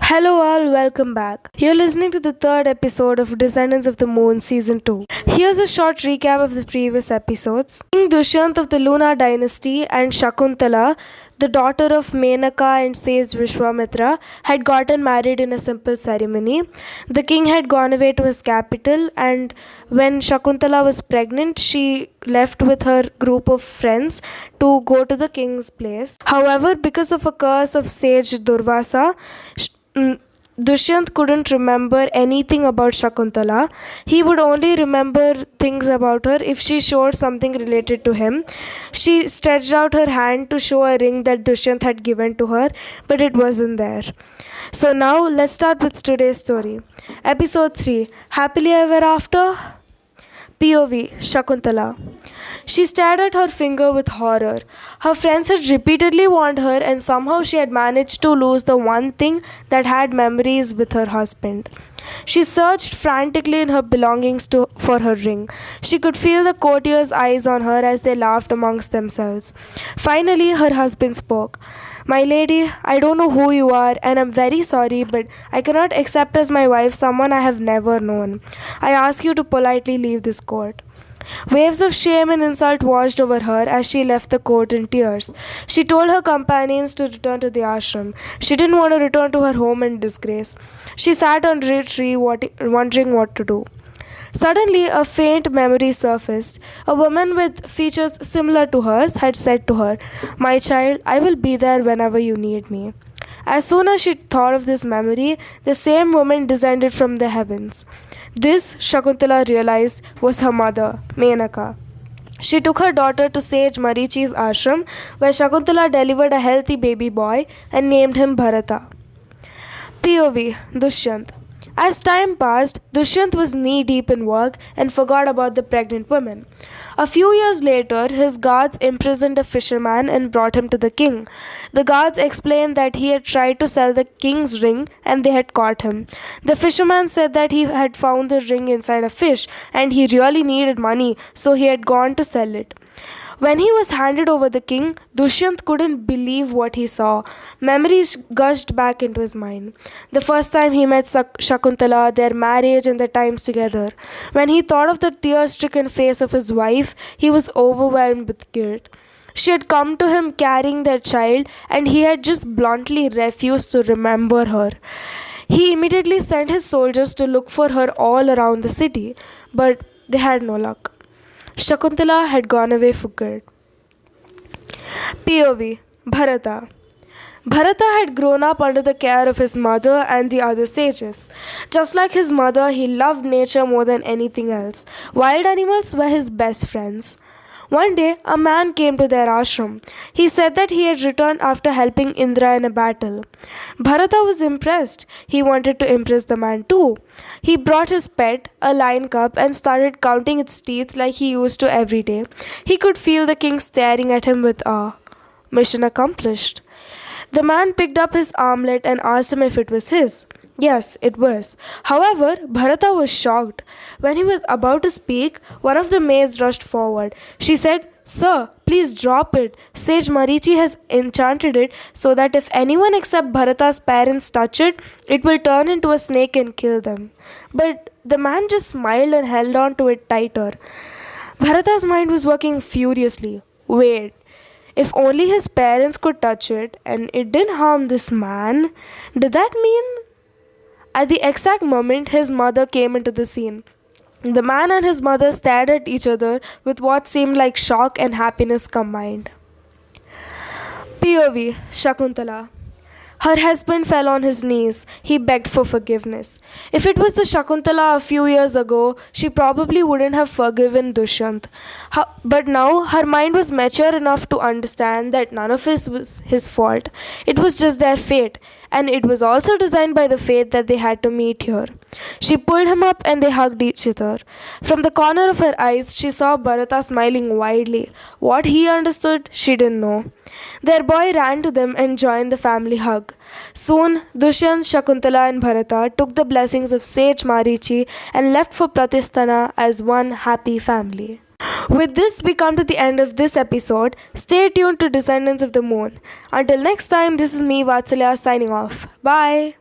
Hello, all, welcome back. You're listening to the third episode of Descendants of the Moon Season 2. Here's a short recap of the previous episodes. King Dushyant of the Luna dynasty and Shakuntala, the daughter of Menaka and sage Vishwamitra, had gotten married in a simple ceremony. The king had gone away to his capital, and when Shakuntala was pregnant, she left with her group of friends to go to the king's place. However, because of a curse of sage Durvasa, Dushyant couldn't remember anything about Shakuntala. He would only remember things about her if she showed something related to him. She stretched out her hand to show a ring that Dushyant had given to her, but it wasn't there. So now let's start with today's story. Episode 3, Happily Ever After? POV Shakuntala. She stared at her finger with horror. Her friends had repeatedly warned her, and somehow she had managed to lose the one thing that had memories with her husband. She searched frantically in her belongings for her ring. She could feel the courtiers' eyes on her as they laughed amongst themselves. Finally, her husband spoke. "My lady, I don't know who you are, and I'm very sorry, but I cannot accept as my wife someone I have never known. I ask you to politely leave this court." Waves of shame and insult washed over her as she left the court in tears. She told her companions to return to the ashram. She didn't want to return to her home in disgrace. She sat under a tree wondering what to do. Suddenly, a faint memory surfaced. A woman with features similar to hers had said to her, "My child, I will be there whenever you need me." As soon as she thought of this memory, the same woman descended from the heavens. This, Shakuntala realized, was her mother, Menaka. She took her daughter to sage Marichi's ashram, where Shakuntala delivered a healthy baby boy and named him Bharata. POV Dushyant. As time passed, Dushyant was knee-deep in work and forgot about the pregnant woman. A few years later, his guards imprisoned a fisherman and brought him to the king. The guards explained that he had tried to sell the king's ring and they had caught him. The fisherman said that he had found the ring inside a fish and he really needed money, so he had gone to sell it. When he was handed over the king, Dushyant couldn't believe what he saw. Memories gushed back into his mind. The first time he met Shakuntala, their marriage and their times together. When he thought of the tear-stricken face of his wife, he was overwhelmed with guilt. She had come to him carrying their child, and he had just bluntly refused to remember her. He immediately sent his soldiers to look for her all around the city, but they had no luck. Shakuntala had gone away for good. POV Bharata. Bharata had grown up under the care of his mother and the other sages. Just like his mother, he loved nature more than anything else. Wild animals were his best friends. One day, a man came to their ashram. He said that he had returned after helping Indra in a battle. Bharata was impressed. He wanted to impress the man too. He brought his pet, a lion cub, and started counting its teeth like he used to every day. He could feel the king staring at him with awe. Mission accomplished. The man picked up his armlet and asked him if it was his. Yes, it was. However, Bharata was shocked. When he was about to speak, one of the maids rushed forward. She said, "Sir, please drop it. Sage Marichi has enchanted it so that if anyone except Bharata's parents touch it, it will turn into a snake and kill them." But the man just smiled and held on to it tighter. Bharata's mind was working furiously. Wait, if only his parents could touch it and it didn't harm this man, did that mean? At the exact moment, his mother came into the scene. The man and his mother stared at each other with what seemed like shock and happiness combined. POV Shakuntala. Her husband fell on his knees. He begged for forgiveness. If it was the Shakuntala a few years ago, she probably wouldn't have forgiven Dushyant. But now her mind was mature enough to understand that none of it was his fault. It was just their fate. And it was also designed by the fate that they had to meet here. She pulled him up and they hugged each other. From the corner of her eyes, she saw Bharata smiling widely. What he understood, she didn't know. Their boy ran to them and joined the family hug. Soon, Dushyant, Shakuntala and Bharata took the blessings of sage Marichi and left for Pratisthana as one happy family. With this, we come to the end of this episode. Stay tuned to Descendants of the Moon. Until next time, this is me, Vatsalya, signing off. Bye.